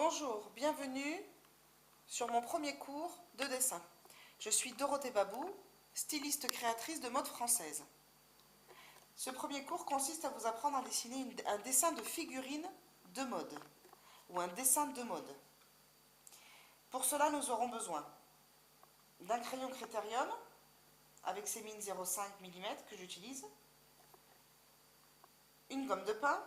Bonjour, bienvenue sur mon premier cours de dessin. Je suis Dorothée Babou, styliste créatrice de mode française. Ce premier cours consiste à vous apprendre à dessiner un dessin de figurine de mode ou un dessin de mode. Pour cela, nous aurons besoin d'un crayon Critérium avec ses mines 0,5 mm que j'utilise, une gomme de pin,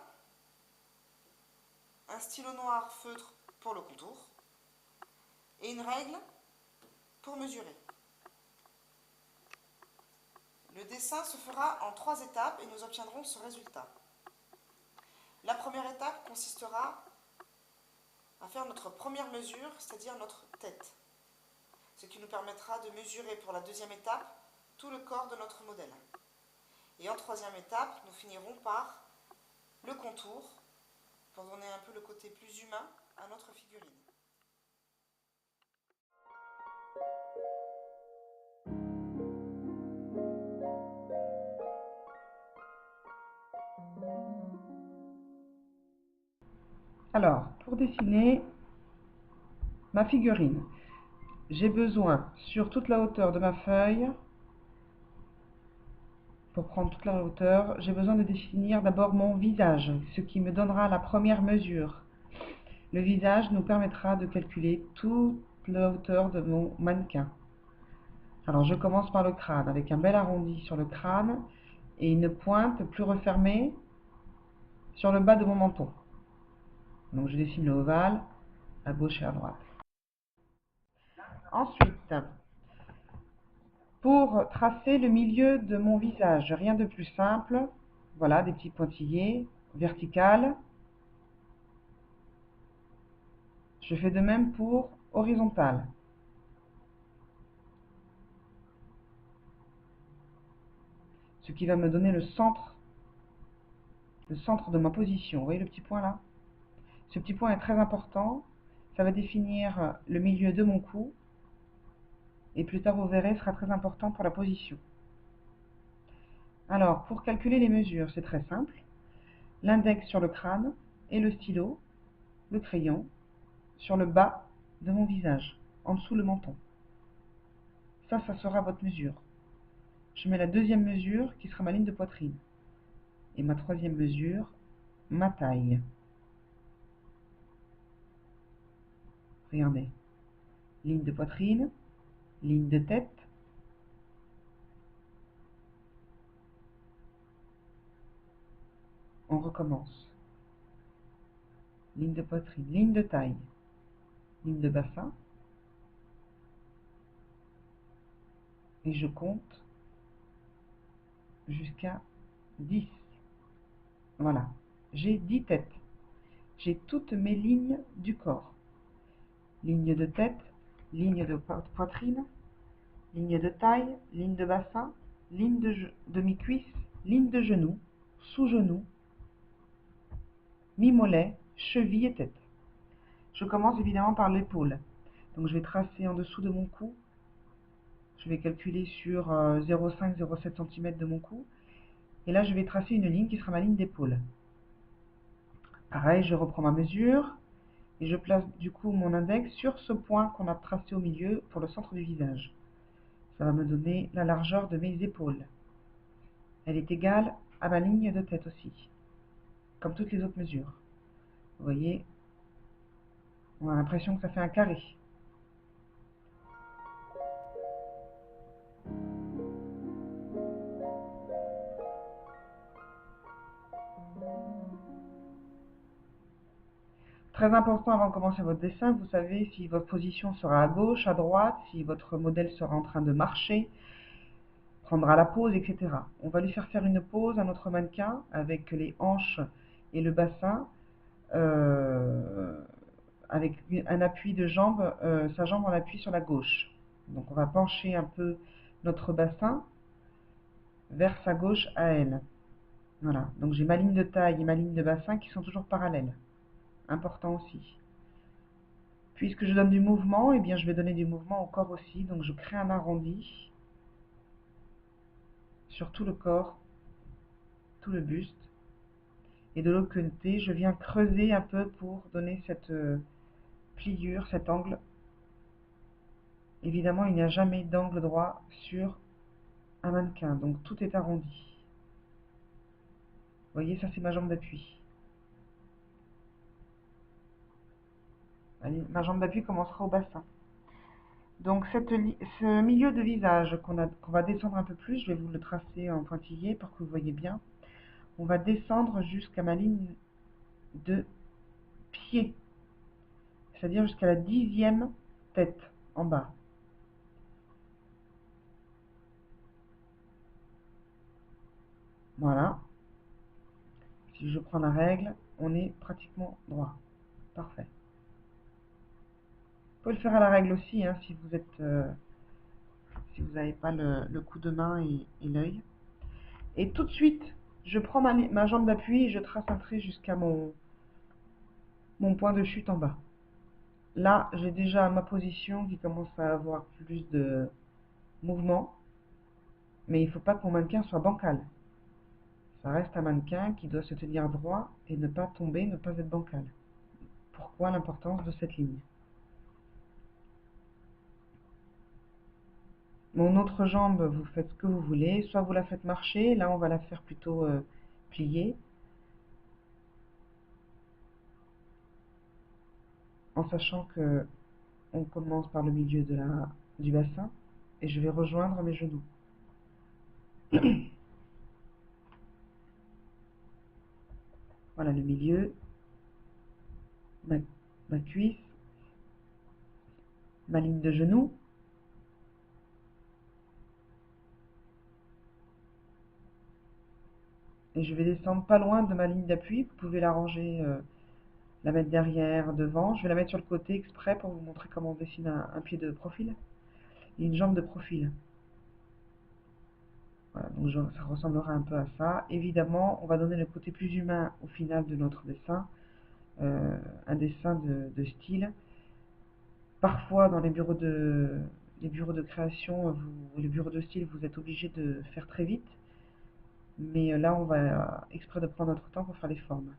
un stylo noir feutre pour le contour et une règle pour mesurer. Le dessin se fera en 3 étapes et nous obtiendrons ce résultat. La première étape consistera à faire notre première mesure, c'est-à-dire notre tête, ce qui nous permettra de mesurer pour la deuxième étape tout le corps de notre modèle. Et en troisième étape, nous finirons par le contour pour donner un peu le côté plus humain à notre figurine. Alors, pour dessiner ma figurine, j'ai besoin, sur toute la hauteur de ma feuille, pour prendre toute la hauteur, j'ai besoin de définir d'abord mon visage, ce qui me donnera la première mesure. Le visage nous permettra de calculer toute la hauteur de mon mannequin. Alors, je commence par le crâne, avec un bel arrondi sur le crâne et une pointe plus refermée sur le bas de mon menton. Donc, je dessine le ovale à gauche et à droite. Ensuite, pour tracer le milieu de mon visage, rien de plus simple. Voilà, des petits pointillés verticales. Je fais de même pour horizontal. Ce qui va me donner le centre de ma position. Vous voyez le petit point là? Ce petit point est très important. Ça va définir le milieu de mon cou. Et plus tard, vous verrez, sera très important pour la position. Alors, pour calculer les mesures, c'est très simple. L'index sur le crâne et le stylo, le crayon, sur le bas de mon visage, en dessous le menton. Ça sera votre mesure. Je mets la deuxième mesure qui sera ma ligne de poitrine. Et ma troisième mesure, ma taille. Regardez. Ligne de poitrine, ligne de tête. On recommence. Ligne de poitrine, ligne de taille, ligne de bassin. Et je compte jusqu'à 10. Voilà. J'ai 10 têtes. J'ai toutes mes lignes du corps. Ligne de tête, ligne de poitrine, ligne de taille, ligne de bassin, ligne de mi-cuisse, ligne de genou, sous-genou, mi-mollet, cheville et tête. Je commence évidemment par l'épaule. Donc je vais tracer en dessous de mon cou. Je vais calculer sur 0,5-0,7 cm de mon cou. Et là je vais tracer une ligne qui sera ma ligne d'épaule. Pareil, je reprends ma mesure. Et je place du coup mon index sur ce point qu'on a tracé au milieu pour le centre du visage. Ça va me donner la largeur de mes épaules. Elle est égale à ma ligne de tête aussi, comme toutes les autres mesures. Vous voyez, on a l'impression que ça fait un carré. Très important avant de commencer votre dessin, vous savez si votre position sera à gauche, à droite, si votre modèle sera en train de marcher, prendra la pose, etc. On va lui faire une pose à notre mannequin avec les hanches et le bassin, avec un appui de jambe, sa jambe en appui sur la gauche. Donc on va pencher un peu notre bassin vers sa gauche à elle. Voilà, donc j'ai ma ligne de taille et ma ligne de bassin qui sont toujours parallèles. Important aussi. Puisque je donne du mouvement, eh bien je vais donner du mouvement au corps aussi. Donc je crée un arrondi sur tout le corps, tout le buste. Et de l'autre côté, je viens creuser un peu pour donner cette pliure, cet angle. Évidemment, il n'y a jamais d'angle droit sur un mannequin, donc tout est arrondi. Vous voyez, ça c'est ma jambe d'appui. Ma jambe d'appui commencera au bassin. Donc ce milieu de visage qu'on va descendre un peu plus, je vais vous le tracer en pointillé pour que vous voyez bien. On va descendre jusqu'à ma ligne de pied, c'est-à-dire jusqu'à la 10e tête en bas. Voilà. Si je prends la règle, on est pratiquement droit. Parfait. Vous pouvez le faire à la règle aussi, hein, si vous êtes, si vous n'avez pas le coup de main et l'œil. Et tout de suite, je prends ma jambe d'appui et je trace un trait jusqu'à mon point de chute en bas. Là, j'ai déjà ma position qui commence à avoir plus de mouvement, mais il ne faut pas que mon mannequin soit bancal. Ça reste un mannequin qui doit se tenir droit et ne pas tomber, ne pas être bancal. Pourquoi l'importance de cette ligne? Mon autre jambe, vous faites ce que vous voulez, soit vous la faites marcher, là on va la faire plutôt plier, en sachant que on commence par le milieu du bassin et je vais rejoindre mes genoux. Voilà le milieu, ma cuisse, ma ligne de genou. Et je vais descendre pas loin de ma ligne d'appui. Vous pouvez la ranger, la mettre derrière, devant. Je vais la mettre sur le côté exprès pour vous montrer comment on dessine un pied de profil et une jambe de profil. Voilà, donc ça ressemblera un peu à ça. Évidemment, on va donner le côté plus humain au final de notre dessin. Un dessin de style. Parfois, dans les bureaux de création, les bureaux de style, vous êtes obligé de faire très vite. Mais là, on va exprès de prendre notre temps pour faire les formes.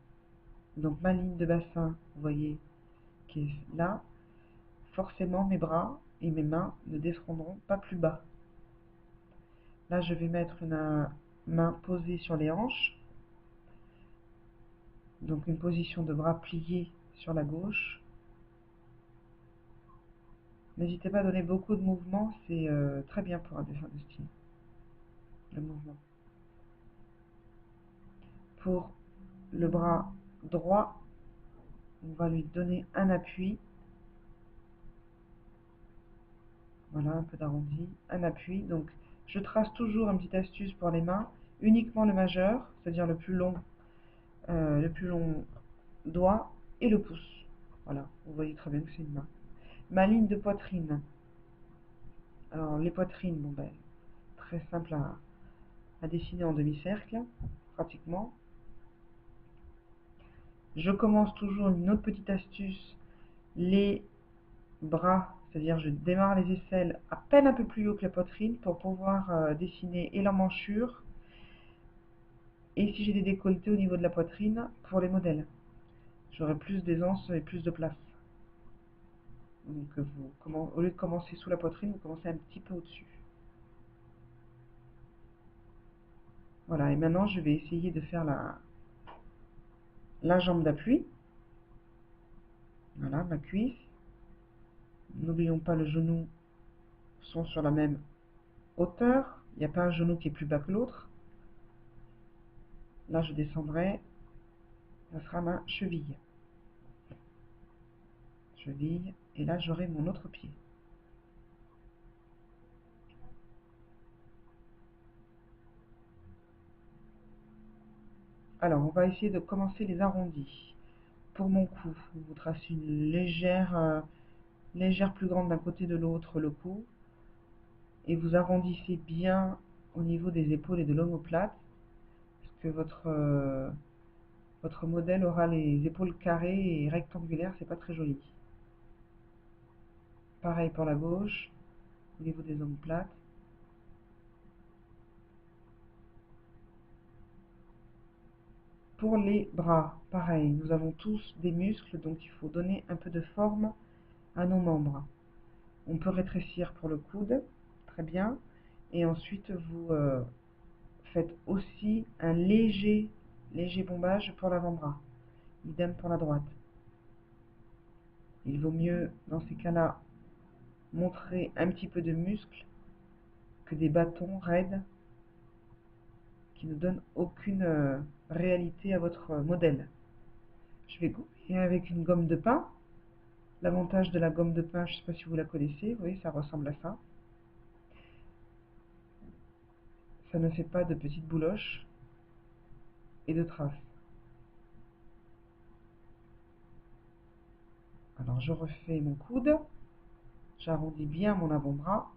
Donc ma ligne de bassin, vous voyez, qui est là, forcément mes bras et mes mains ne descendront pas plus bas. Là, je vais mettre une main posée sur les hanches, donc une position de bras pliés sur la gauche. N'hésitez pas à donner beaucoup de mouvements, c'est très bien pour un dessin de style, le mouvement. Pour le bras droit, on va lui donner un appui. Voilà, un peu d'arrondi, un appui. Donc, je trace toujours une petite astuce pour les mains, uniquement le majeur, c'est-à-dire le plus long doigt et le pouce. Voilà, vous voyez très bien que c'est une main. Ma ligne de poitrine. Alors, les poitrines, bon ben, très simple à dessiner en demi-cercle, pratiquement. Je commence toujours une autre petite astuce, les bras, c'est-à-dire je démarre les aisselles à peine un peu plus haut que la poitrine pour pouvoir dessiner et l'emmanchure et si j'ai des décolletés au niveau de la poitrine pour les modèles. J'aurai plus d'aisance et plus de place. Donc au lieu de commencer sous la poitrine, vous commencez un petit peu au-dessus. Voilà, et maintenant je vais essayer de faire la jambe d'appui. Voilà, ma cuisse. N'oublions pas, le genou sont sur la même hauteur. Il n'y a pas un genou qui est plus bas que l'autre. Là, je descendrai. Ça sera ma cheville. Cheville. Et là, j'aurai mon autre pied. Alors, on va essayer de commencer les arrondis. Pour mon cou, vous tracez une légère plus grande d'un côté de l'autre le cou. Et vous arrondissez bien au niveau des épaules et de l'omoplate. Parce que votre modèle aura les épaules carrées et rectangulaires, c'est pas très joli. Pareil pour la gauche, au niveau des omoplates. Pour les bras, pareil, nous avons tous des muscles, donc il faut donner un peu de forme à nos membres. On peut rétrécir pour le coude, très bien. Et ensuite, vous faites aussi un léger bombage pour l'avant-bras. Idem pour la droite. Il vaut mieux, dans ces cas-là, montrer un petit peu de muscle que des bâtons raides qui ne donnent aucune réalité à votre modèle. Je vais gommer avec une gomme de pain. L'avantage de la gomme de pain, je ne sais pas si vous la connaissez, vous voyez, ça ressemble à ça. Ça ne fait pas de petites bouloches et de traces. Alors je refais mon coude, j'arrondis bien mon avant-bras.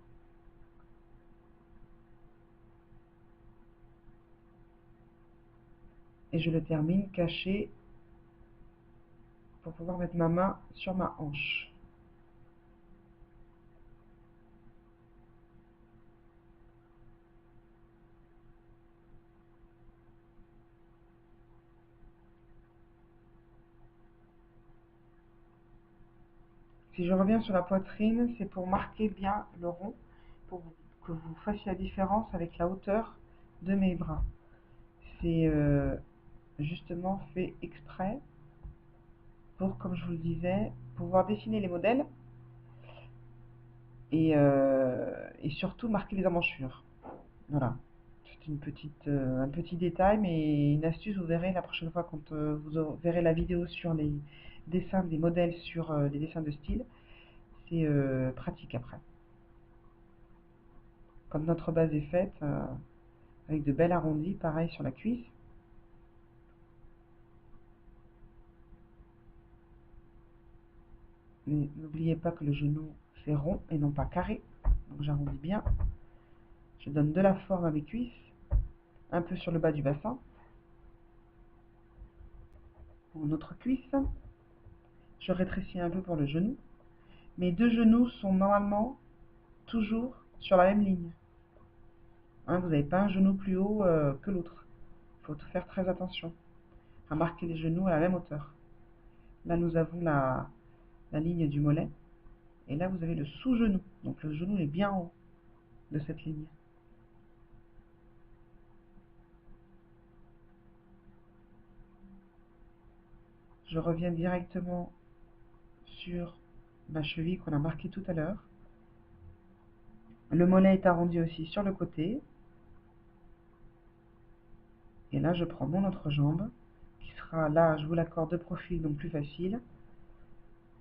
Et je le termine caché pour pouvoir mettre ma main sur ma hanche. Si je reviens sur la poitrine, c'est pour marquer bien le rond, pour que vous fassiez la différence avec la hauteur de mes bras. C'est justement fait exprès pour, comme je vous le disais, pouvoir dessiner les modèles et surtout marquer les emmanchures. Voilà, c'est un petit détail, mais une astuce, vous verrez la prochaine fois quand vous verrez la vidéo sur les dessins des modèles sur les dessins de style. C'est pratique après. Quand notre base est faite, avec de belles arrondis, pareil sur la cuisse. N'oubliez pas que le genou c'est rond et non pas carré, donc j'arrondis bien. Je donne de la forme à mes cuisses, un peu sur le bas du bassin. Pour notre cuisse, je rétrécis un peu pour le genou. Mes deux genoux sont normalement toujours sur la même ligne. Hein, vous n'avez pas un genou plus haut que l'autre. Il faut faire très attention à marquer les genoux à la même hauteur. Là, nous avons la ligne du mollet. Et là, vous avez le sous-genou. Donc, le genou est bien en haut de cette ligne. Je reviens directement sur ma cheville qu'on a marquée tout à l'heure. Le mollet est arrondi aussi sur le côté. Et là, je prends mon autre jambe, qui sera là, je vous l'accorde, de profil, donc plus facile.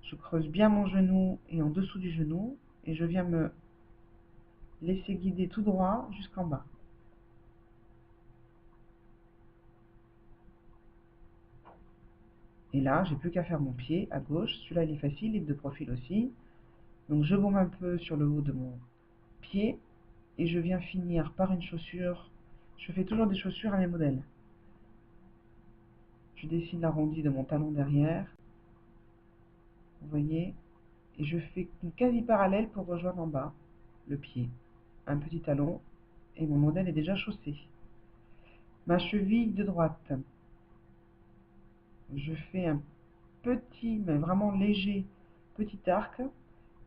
Je creuse bien mon genou et en dessous du genou, et je viens me laisser guider tout droit jusqu'en bas. Et là, j'ai plus qu'à faire mon pied à gauche. Celui-là, il est facile, il est de profil aussi. Donc je bombe un peu sur le haut de mon pied, et je viens finir par une chaussure. Je fais toujours des chaussures à mes modèles. Je dessine l'arrondi de mon talon derrière. Vous voyez, et je fais une quasi parallèle pour rejoindre en bas le pied. Un petit talon et mon modèle est déjà chaussé. Ma cheville de droite, je fais un petit, mais vraiment léger, petit arc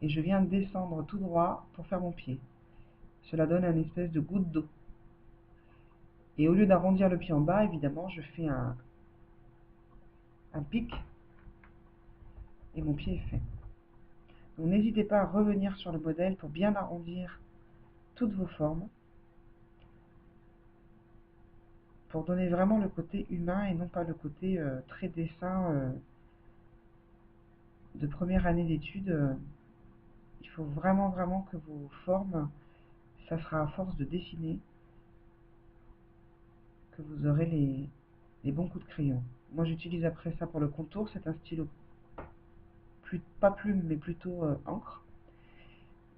et je viens descendre tout droit pour faire mon pied. Cela donne une espèce de goutte d'eau. Et au lieu d'arrondir le pied en bas, évidemment, je fais un pic et mon pied est fait. Donc n'hésitez pas à revenir sur le modèle pour bien arrondir toutes vos formes, pour donner vraiment le côté humain et non pas le côté très dessin de première année d'études. Il faut vraiment que vos formes, ça sera à force de dessiner que vous aurez les bons coups de crayon. Moi j'utilise après ça pour le contour, c'est un stylo pas plume mais plutôt encre.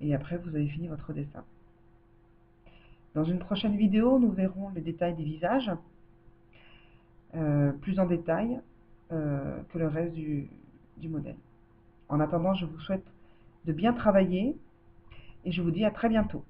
Et après vous avez fini votre dessin. Dans une prochaine vidéo, nous verrons les détails des visages, plus en détail que le reste du modèle. En attendant, je vous souhaite de bien travailler et je vous dis à très bientôt.